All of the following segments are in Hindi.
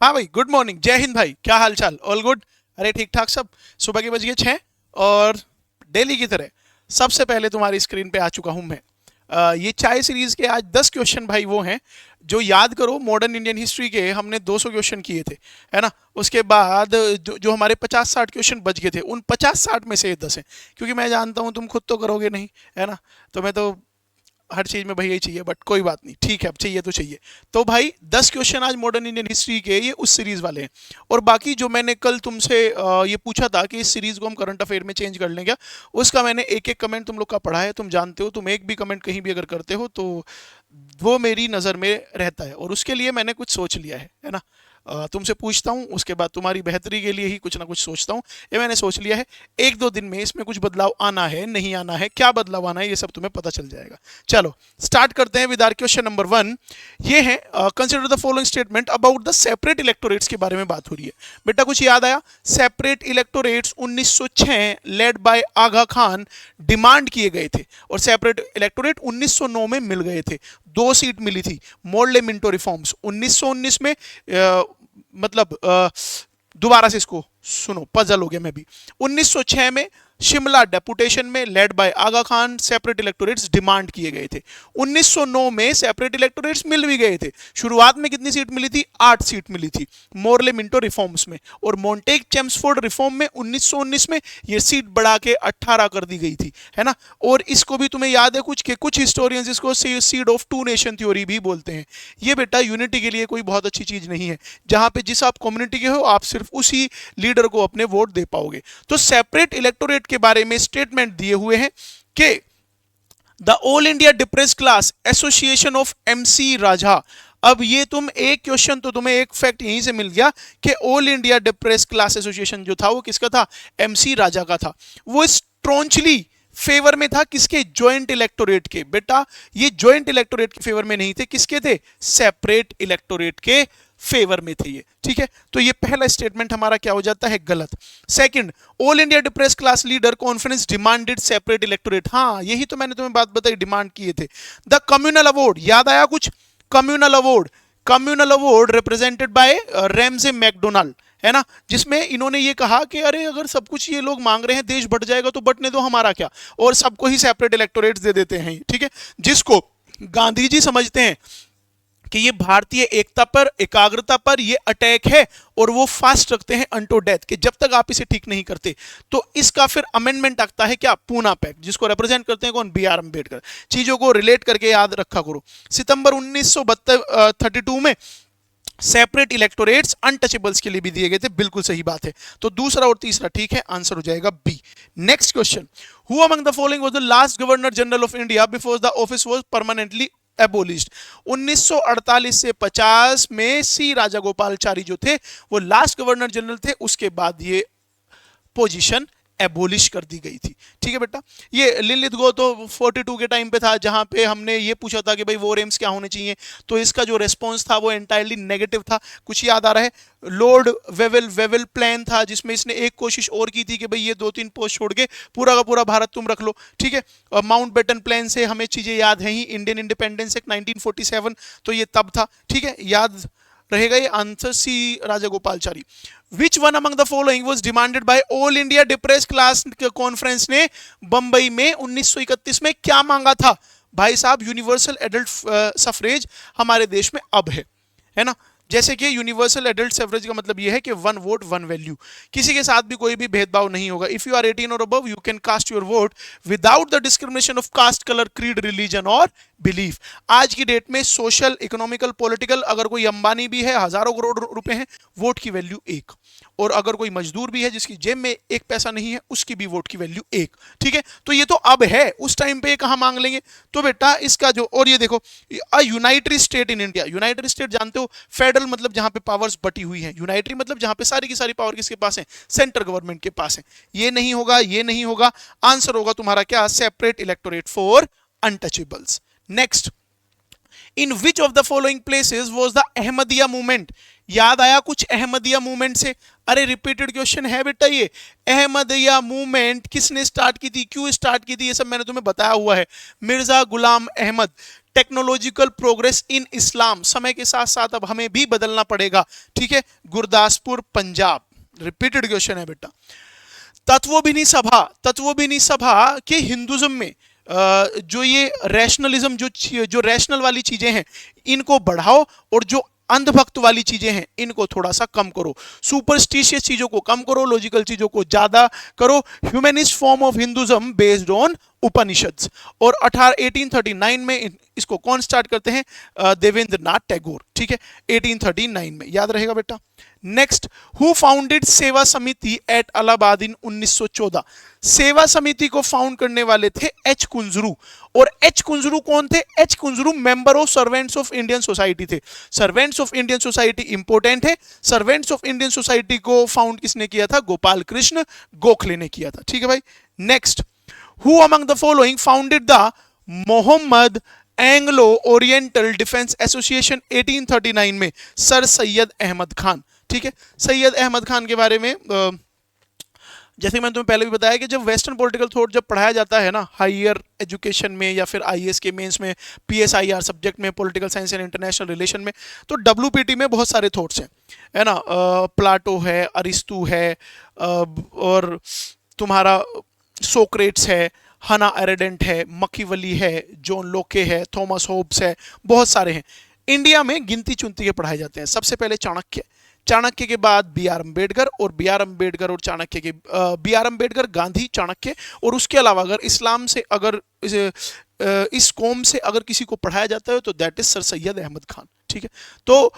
हाँ भाई, गुड मॉर्निंग, जय हिंद भाई, क्या हाल चाल? All good? अरे ठीक ठाक सब। सुबह के बज गए 6 और डेली की तरह सबसे पहले तुम्हारी स्क्रीन पे आ चुका हूं मैं। ये चाय सीरीज के आज 10 क्वेश्चन भाई वो हैं जो याद करो मॉडर्न इंडियन हिस्ट्री के हमने 200 क्वेश्चन किए थे, है ना। उसके बाद जो हमारे 50-60 क्वेश्चन बच गए थे, उन 50-60 में से ये 10 हैं, क्योंकि मैं जानता हूं तुम खुद तो करोगे नहीं, है ना। तो मैं तो हर चीज में भाई यही चाहिए, बट कोई बात नहीं, ठीक है, अब चाहिए तो चाहिए। तो भाई 10 क्वेश्चन आज मॉडर्न इंडियन हिस्ट्री के, ये उस सीरीज वाले हैं। और बाकी जो मैंने कल तुमसे ये पूछा था कि इस सीरीज को हम करंट अफेयर में चेंज कर लें क्या, उसका मैंने एक एक कमेंट तुम लोग का पढ़ा है। तुम जानते हो, तुम एक भी कमेंट कहीं भी अगर करते हो तो वो मेरी नज़र में रहता है, और उसके लिए मैंने कुछ सोच लिया है ना। तुमसे पूछता हूँ, उसके बाद तुम्हारी बेहतरी के लिए ही कुछ ना कुछ सोचता हूँ। ये मैंने सोच लिया है, एक दो दिन में इसमें कुछ बदलाव आना है, नहीं आना है, क्या बदलाव आना है, ये सब तुम्हें पता चल जाएगा। चलो स्टार्ट करते हैं विद आवर क्वेश्चन नंबर 1। ये है, consider the following statement about the separate electorates के बारे में बात हो रही है। बेटा कुछ याद आया? Separate electorates 1906 led by Aga Khan demand किए गए थे, और सेपरेट इलेक्टोरेट 1909 में मिल गए थे। 2 सीट मिली थी। मोरले मिंटो रिफॉर्म्स 1919 में, मतलब दोबारा से इसको सुनो, पजल हो गया मैं भी। 1906 में शिमला डेपुटेशन में led by Aga Khan separate electorates demand किए गए थे। 1909 में सेपरेट इलेक्टोरेट्स मिल भी गए थे। शुरुआत में कितनी सीट मिली थी? 8 सीट मिली थी मोरले मिंटो रिफॉर्म्स में, और मोंटेग चेम्सफोर्ड रिफॉर्म में 1919 में ये सीट बढ़ा के 18 कर दी गई थी, है ना। और इसको भी तुम्हें याद है कुछ के, कुछ हिस्टोरियंस इसको seed of two nation theory भी बोलते हैं। ये बेटा यूनिटी के लिए कोई बहुत अच्छी चीज नहीं है, जहां पे जिस आप कम्युनिटी के हो आप सिर्फ उसी लीडर को अपने वोट दे पाओगे। तो सेपरेट इलेक्टोरेट के बारे में स्टेटमेंट दिए हुए हैं कि the all India depressed class association of M C Raja. अब ये तुम एक क्वेश्चन तो तुम्हें एक फैक्ट यहीं से मिल गया कि all India depressed class association जो था वो किसका था? एमसी राजा का था। वो स्ट्रॉन्चली फेवर में था किसके? ज्वाइंट इलेक्टोरेट के। बेटा ये ज्वाइंट इलेक्टोरेट के फेवर में नहीं थे, किसके थे? सेपरेट इलेक्टोरेट के फेवर में थे ये, ठीक है। तो ये पहला स्टेटमेंट हमारा क्या हो जाता है? गलत। Second, all India depressed class leader conference demanded separate electorate. हाँ, यही तो मैंने तुम्हें बात बताई, डिमांड किए थे। द कम्युनल अवार्ड, याद आया कुछ? Communal award, communal award represented by Ramsay MacDonald, है ना, जिसमें इन्होंने ये कहा कि अरे अगर सब कुछ ये लोग मांग रहे हैं, देश बढ़ जाएगा तो बटने दो, हमारा क्या, और सबको ही सेपरेट इलेक्टोरेट्स दे देते हैं, ठीक है। जिसको गांधी जी समझते हैं कि ये भारतीय एकता पर, एकाग्रता पर ये अटैक है, और वो फास्ट रखते हैं अंटो डेथ, कि जब तक आप इसे ठीक नहीं करते। तो इसका फिर अमेंडमेंट आता है क्या? पूना पैक्ट, जिसको रिप्रेजेंट करते हैं कौन? B R Ambedkar. चीजों को रिलेट करके याद रखा करो। सितंबर 1932 में सेपरेट इलेक्टोरेट्स अनटचेबल्स के लिए भी दिए गए थे, बिल्कुल सही बात है। तो दूसरा और तीसरा ठीक है, आंसर हो जाएगा B. Next question, who among the following was the last governor general of India before the office was permanently abolished? 1948 से 50 में सी राजागोपालचारी जो थे वो लास्ट गवर्नर जनरल थे, उसके बाद ये पोजीशन एबोलिश कर दी गई थी, ठीक है बेटा। ये लिलित गो तो 42 के टाइम पे था, जहां पे हमने ये पूछा था कि भाई वॉर एम्स क्या होने चाहिए, तो इसका जो रेस्पॉन्स था वो एंटायरली नेगेटिव था। कुछ याद आ रहा है? लॉर्ड वेवेल प्लान था, जिसमें इसने एक कोशिश और की थी कि भाई ये 2-3 पोस्ट छोड़ के पूरा का पूरा भारत तुम रख लो, ठीक है। माउंट बेटन प्लान से हमें चीजें याद हैं ही, इंडियन इंडिपेंडेंस एक्ट 1947, तो ये तब था, ठीक है, याद रहेगा ये answer C Rajagopalachari. Which one among the following was demanded by all India depressed class conference ने बंबई में 1931 में क्या मांगा था? भाई साहब, यूनिवर्सल एडल्ट सफरेज हमारे देश में अब है ना। जैसे कि यूनिवर्सल एडल्ट सफरेज का मतलब यह है कि 1 वोट 1 वैल्यू, किसी के साथ भी कोई भी भेदभाव नहीं होगा। इफ यू आर 18 और above you can cast your vote without the discrimination of caste, colour, creed, religion और बिलीफ। आज की डेट में सोशल, इकोनॉमिकल, पॉलिटिकल, अगर कोई अंबानी भी है, हजारों करोड़ रुपए हैं, वोट की वैल्यू 1। और अगर कोई मजदूर भी है जिसकी जेब में एक पैसा नहीं है, उसकी भी वोट की वैल्यू 1, ठीक है। तो ये तो अब है, उस टाइम पे कहां मांग लेंगे? तो बेटा इसका जो, और ये देखो, United state in India, United state जानते हो, फेडरल मतलब जहां पे पावर्स बटी हुई हैं, यूनाइटरी मतलब जहां पे सारी की सारी पावर किसके पास है? सेंट्रल गवर्नमेंट के पास है। ये नहीं होगा, ये नहीं होगा, आंसर होगा तुम्हारा क्या? Separate electorate for untouchables. Next, in which of the following places was the Ahmadiyya movement? याद आया कुछ अहमदिया मूवमेंट से? अरे रिपीटेड क्वेश्चन है बेटा ये। अहमदिया मूवमेंट किसने स्टार्ट की थी, क्यों स्टार्ट की थी, ये सब मैंने तुम्हें बताया हुआ है। Mirza Ghulam Ahmad technological progress in इस्लाम, समय के साथ साथ अब हमें भी बदलना पड़ेगा, ठीक है, गुरदासपुर पंजाब। रिपीटेड क्वेश्चन है बेटा। तत्वोबिनी सभा के हिंदुज्म में जो ये रैशनलिज्म, जो रैशनल वाली चीजें हैं इनको बढ़ाओ और जो अंधभक्त वाली चीजें हैं इनको थोड़ा सा कम करो, सुपरस्टिशियस चीजों को कम करो, लॉजिकल चीजों को ज्यादा करो। Humanist form of Hinduism based on Upanishads. और 1839 में इसको कौन स्टार्ट करते हैं? देवेंद्र नाथ टैगोर, ठीक है, 1839 में, याद रहेगा बेटा। नेक्स्ट, हु फाउंडेड सेवा समिति एट इलाहाबाद इन 1914? सेवा समिति को फाउंड करने वाले थे एच कुंजरू। और एच कुंजरू कौन थे? H Kunzru member of servants of Indian society थे। Servants of Indian society important है। सर्वेंट्स ऑफ इंडियन सोसाइटी को फाउंड किसने किया था? गोपाल कृष्ण गोखले ने किया था, ठीक है भाई। Next, who among the following founded the Mohammad Anglo Oriental defence association 1839 में? सर सैयद अहमद खान, ठीक है। सैयद अहमद खान के बारे में जैसे मैंने तुम्हें पहले भी बताया कि जब वेस्टर्न पॉलिटिकल थॉट जब पढ़ाया जाता है ना हायर एजुकेशन में या फिर आईएएस के मेंस में, पीएसआईआर सब्जेक्ट में, political science and international relation में, तो डब्ल्यूपीटी में बहुत सारे थॉट्स हैं, है ना। प्लाटो है, अरिस्तु है, और तुम्हारा सोक्रेट्स है, हना एरेडेंट है, मकीवली है, जॉन लोके है, थॉमस होब्स है, बहुत सारे हैं। इंडिया में गिनती चुनती के पढ़ाए जाते हैं। सबसे पहले चाणक्य, चाणक्य के बाद बी आर अम्बेडकर, और बी आर अम्बेडकर और चाणक्य के बी आर अम्बेडकर, गांधी, चाणक्य। और उसके अलावा अगर इस्लाम से अगर इस कौम से अगर किसी को पढ़ाया जाता है तो that is sir Syed Ahmad Khan, ठीक है। तो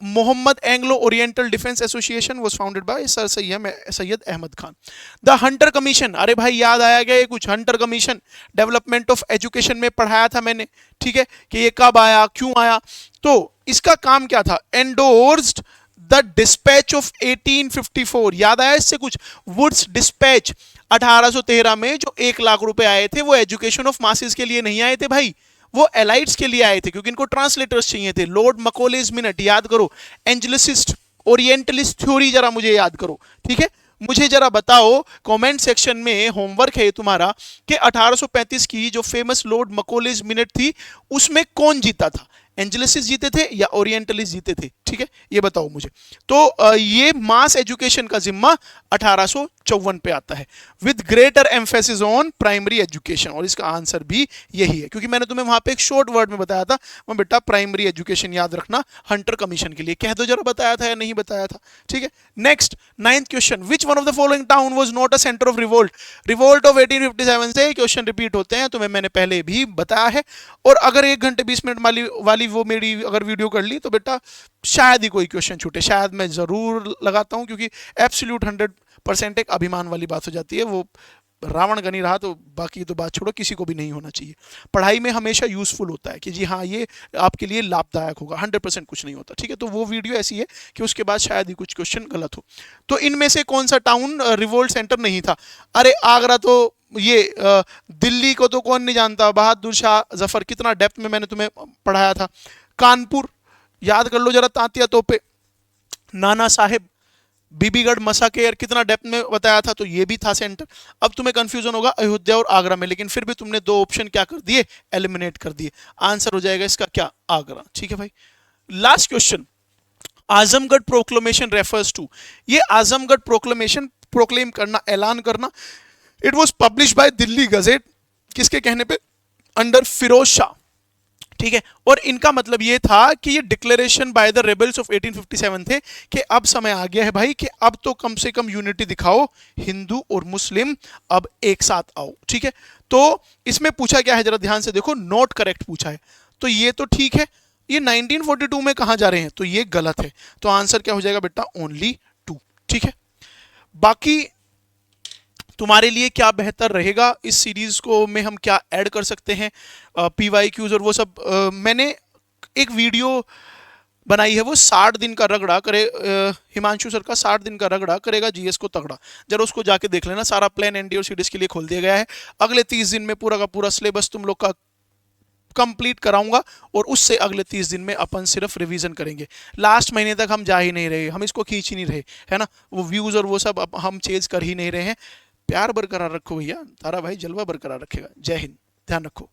Mohammad Anglo Oriental defence association was founded by sir Syed Ahmad Khan. The Hunter commission, अरे भाई याद आया गया ये कुछ? Hunter commission development of education में पढ़ाया था मैंने, ठीक है, कि ये कब आया, क्यों आया। तो इसका काम क्या था? एंडोर्स्ड द डिस्पैच ऑफ 1854, याद आया इससे कुछ? वुड्स डिस्पैच 1813 में जो 1 लाख रुपए आए थे वो एजुकेशन ऑफ मासेस के लिए नहीं आए थे भाई, वो एलाइट्स के लिए आए थे, क्योंकि इनको ट्रांसलेटर्स चाहिए थे। लॉर्ड मकोलेज मिनट याद करो, एंजेलिसिस्ट ओरिएंटलिस्ट थ्योरी जरा मुझे याद करो, ठीक है। मुझे जरा बताओ कमेंट सेक्शन में, होमवर्क है तुम्हारा, कि 1835 की जो फेमस लॉर्ड मकोलेज मिनट थी उसमें कौन जीता था? एंजेलिसिस जीते थे या ओरिएंटलिस्ट जीते थे, ठीक है, ये बताओ मुझे। तो ये मास एजुकेशन का जिम्मा 1854 पे आता है, with greater emphasis on primary education. और इसका आंसर भी यही है, क्योंकि मैंने तुम्हें वहां पे एक शॉर्ट वर्ड में बताया था, वो बेटा प्राइमरी एजुकेशन याद रखना हंटर कमीशन के लिए। कह दो जरा बताया था या नहीं बताया था, ठीक है। Next, 9th question, which one of the following town was not a centre of revolt? Revolt of 1857 से क्वेश्चन रिपीट होते हैं, तुम्हें मैंने पहले भी बताया है। और अगर 1 घंटे 20 मिनट वाली वो मेरी अगर वीडियो कर ली तो बेटा शायद ही कोई क्वेश्चन छूटे, शायद मैं जरूर लगाता हूं, क्योंकि एब्सोल्यूट 100% एक अभिमान वाली बात हो जाती है। वो रावण का नहीं रहा तो बाकी तो बात छोड़ो, किसी को भी नहीं होना चाहिए। पढ़ाई में हमेशा यूजफुल होता है कि जी हाँ ये आपके लिए लाभदायक होगा, 100% कुछ नहीं होता, ठीक है। तो वो वीडियो ऐसी है कि उसके बाद शायद ही कुछ क्वेश्चन गलत हो। तो इनमें से कौन सा टाउन रिवोल्ट सेंटर नहीं था? अरे आगरा तो ये दिल्ली को तो कौन नहीं जानता, बहादुर शाह जफर, कितना डेप्थ में मैंने तुम्हें पढ़ाया था। कानपुर याद कर लो जरा, तांतिया तोपे, नाना साहेब, बीबीगढ़ मसाकेर, कितना डेप्थ में बताया था, तो ये भी था सेंटर। अब तुम्हें कंफ्यूजन होगा अयोध्या और आगरा में, लेकिन फिर भी तुमने 2 ऑप्शन क्या कर दिए? एलिमिनेट कर दिए। आंसर हो जाएगा इसका क्या? आगरा, ठीक है भाई। Last question, Azamgarh proclamation refers to? ये आजमगढ़ प्रोक्लेमेशन, प्रोक्लेम करना, ऐलान करना, it was publish by Delhi gazette, किसके कहने पे? अंडर फिरोज शाह, ठीक है। और इनका मतलब ये था कि ये declaration by the rebels of 1857 थे कि अब समय आ गया है भाई कि अब तो कम से कम यूनिटी दिखाओ, हिंदू और मुस्लिम अब एक साथ आओ, ठीक है। तो इसमें पूछा क्या है जरा ध्यान से देखो, नॉट करेक्ट पूछा है, तो ये तो ठीक है। ये 1942 में कहां जा रहे हैं, तो ये गलत है। तो आंसर क्या हो जाएगा बेटा? ओनली 2, ठीक है। बाकी तुम्हारे लिए क्या बेहतर रहेगा, इस सीरीज को में हम क्या ऐड कर सकते हैं, PYQs और वो सब। मैंने एक वीडियो बनाई है, वो 60 दिन का रगड़ा करे, हिमांशु सर का 60 दिन का रगड़ा करेगा जीएस को तगड़ा, जरा उसको जाके देख लेना। सारा प्लान एनडी और सीडीएस के लिए खोल दिया गया है। अगले 30 दिन में पूरा का पूरा सिलेबस तुम लोग का कंप्लीट कराऊंगा, और उससे अगले 30 दिन में अपन सिर्फ रिवीजन करेंगे। लास्ट महीने तक हम जा ही नहीं रहे, हम इसको खींच ही नहीं रहे, है ना। वो व्यूज और वो सब अब हम चेंज कर ही नहीं रहे हैं। प्यार बरकरार रखो भैया, तारा भाई जलवा बरकरार रखेगा। जय हिंद, ध्यान रखो।